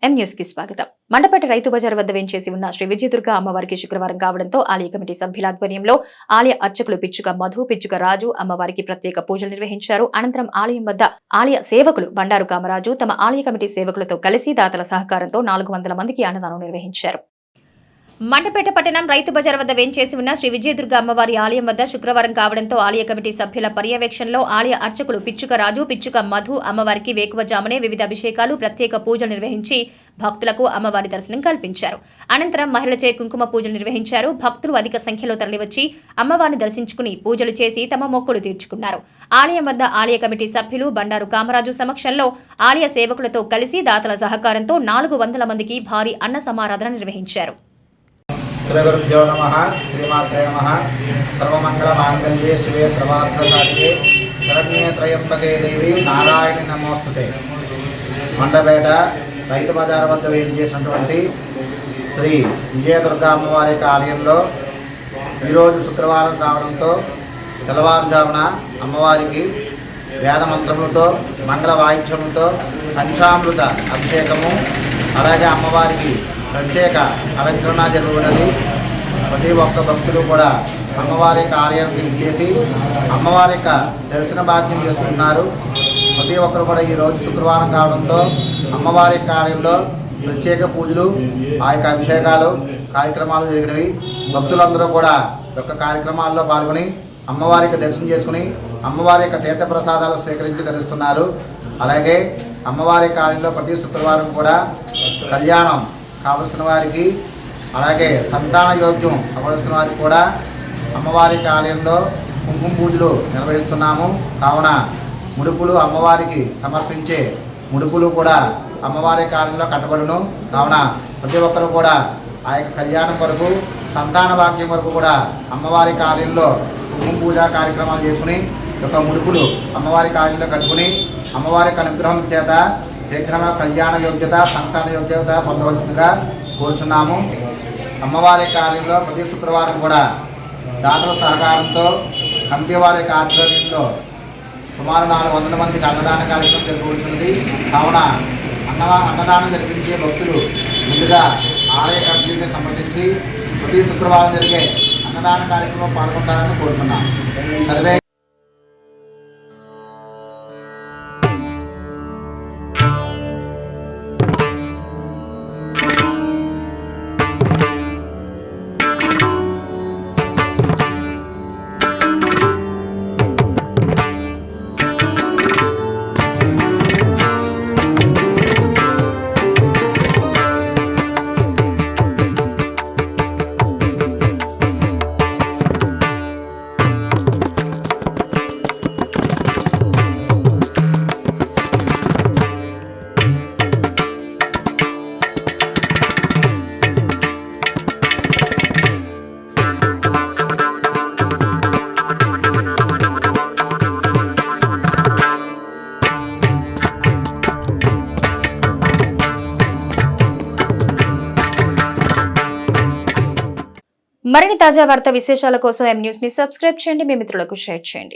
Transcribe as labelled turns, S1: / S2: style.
S1: M news కి స్వాగతం. మండపేట రైతు బజార్ వద్ద వేంచేసి ఉన్న శ్రీ విజయదుర్గ అమ్మవారికి శుక్రవారం కావడంతో ఆలయ కమిటీ సభ్యుల ఆధ్వర్యంలో ఆలయ అర్చకులు పిచ్చుక మధు, పిచ్చుక రాజు అమ్మవారికి ప్రత్యేక పూజలు నిర్వహించారు. అనంతరం ఆలయం వద్ద ఆలయ సేవకులు బండారు కామరాజు తమ ఆలయ కమిటీ సేవకులతో కలిసి దాతల సహకారంతో 400 మందికి అన్నదానం నిర్వహించారు. మండపేట పట్టణం రైతు బజార్ వద్ద వేంచేసి ఉన్న శ్రీ విజయదుర్గ అమ్మవారి ఆలయం వద్ద శుక్రవారం కావడంతో ఆలయ కమిటీ సభ్యుల పర్యవేక్షణలో ఆలయ అర్చకులు పిచ్చుక రాజు, పిచ్చుక మధు అమ్మవారికి వేకువజామునే వివిధ అభిషేకాలు, ప్రత్యేక పూజలు నిర్వహించి భక్తులకు అమ్మవారి దర్శనం కల్పించారు. అనంతరం మహిళలచే కుంకుమ పూజలు నిర్వహించారు. భక్తులు అధిక సంఖ్యలో తరలివచ్చి అమ్మవారిని దర్శించుకుని పూజలు చేసి తమ మొక్కులు తీర్చుకున్నారు. ఆలయం వద్ద ఆలయ కమిటీ సభ్యులు బండారు కామరాజు సమక్షంలో ఆలయ సేవకులతో కలిసి దాతల సహకారంతో 400 మందికి భారీ అన్న సమారాధన నిర్వహించారు.
S2: శ్రీగురుభ్యో నమః. శ్రీమాత్రే నమః. సర్వమంగళమాంగళ్యే శివే సర్వార్థసాధికే శరణ్యే త్రయంబకే దేవి నారాయణి నమోస్తుతే. మండపేట రైతు బజార్ వద్ద వేయించేసినటువంటి శ్రీ విజయదుర్గ అమ్మవారి ఆలయంలో ఈరోజు శుక్రవారం కావడంతో తెల్లవారుజామున అమ్మవారికి వేద మంత్రములతో, మంగళ వాయిద్యములతో పంచామృత అభిషేకము, అలాగే అమ్మవారికి ప్రత్యేక అలంకరణ జరుగుతున్నది. ప్రతి ఒక్క భక్తులు కూడా అమ్మవారి ఆలయానికి ఇచ్చేసి అమ్మవారి యొక్క దర్శన భాగ్యం చేసుకుంటున్నారు. ప్రతి ఒక్కరు కూడా ఈరోజు శుక్రవారం కావడంతో అమ్మవారి ఆలయంలో ప్రత్యేక పూజలు, ఆ యొక్క అభిషేకాలు కార్యక్రమాలు జరిగినవి. భక్తులందరూ కూడా యొక్క కార్యక్రమాల్లో పాల్గొని అమ్మవారికి దర్శనం చేసుకుని అమ్మవారి యొక్క తీర్థ ప్రసాదాలు స్వీకరించి ధరిస్తున్నారు. అలాగే అమ్మవారి ఆలయంలో ప్రతి శుక్రవారం కూడా కళ్యాణం కావలసిన వారికి, అలాగే సంతాన యోగ్యం అవ్వాల్సిన వారికి కూడా అమ్మవారి ఆలయంలో కుంకుమ పూజలు నిర్వహిస్తున్నాము. కావున ముడుపులు అమ్మవారికి సమర్పించే ముడుపులు కూడా అమ్మవారి ఆలయంలో కట్టబడును. కావున ప్రతి ఒక్కరు కూడా ఆ యొక్క కళ్యాణం కొరకు, సంతాన భాగ్యం కొరకు కూడా అమ్మవారి ఆలయంలో కుంకుమ పూజా కార్యక్రమాలు చేసుకుని యొక్క ముడుపులు అమ్మవారి ఆలయంలో కట్టుకుని అమ్మవారి అనుగ్రహం చేత శీఘ్రమే కళ్యాణ యోగ్యత, సంతాన యోగ్యత పొందవలసిందిగా కోరుచున్నాము. అమ్మవారి కార్యంలో ప్రతి శుక్రవారం కూడా దాతల సహకారంతో కమిటీ వారి ఆధ్వర్యంలో సుమారు 400 మందికి అన్నదాన కార్యక్రమం జరగబడుతున్నది. కావున అన్నదానం జరిపించే భక్తులు ముందుగా ఆలయ కమిటీని సంప్రదించి ప్రతి శుక్రవారం జరిగే అన్నదాన కార్యక్రమంలో పాల్గొంటారని కోరుచున్నాం. సర్వే
S1: మరిన్ని తాజా వార్తా విశేషాల కోసం ఎం న్యూస్ ని సబ్స్క్రైబ్ చేయండి. మీ మిత్రులకు షేర్ చేయండి.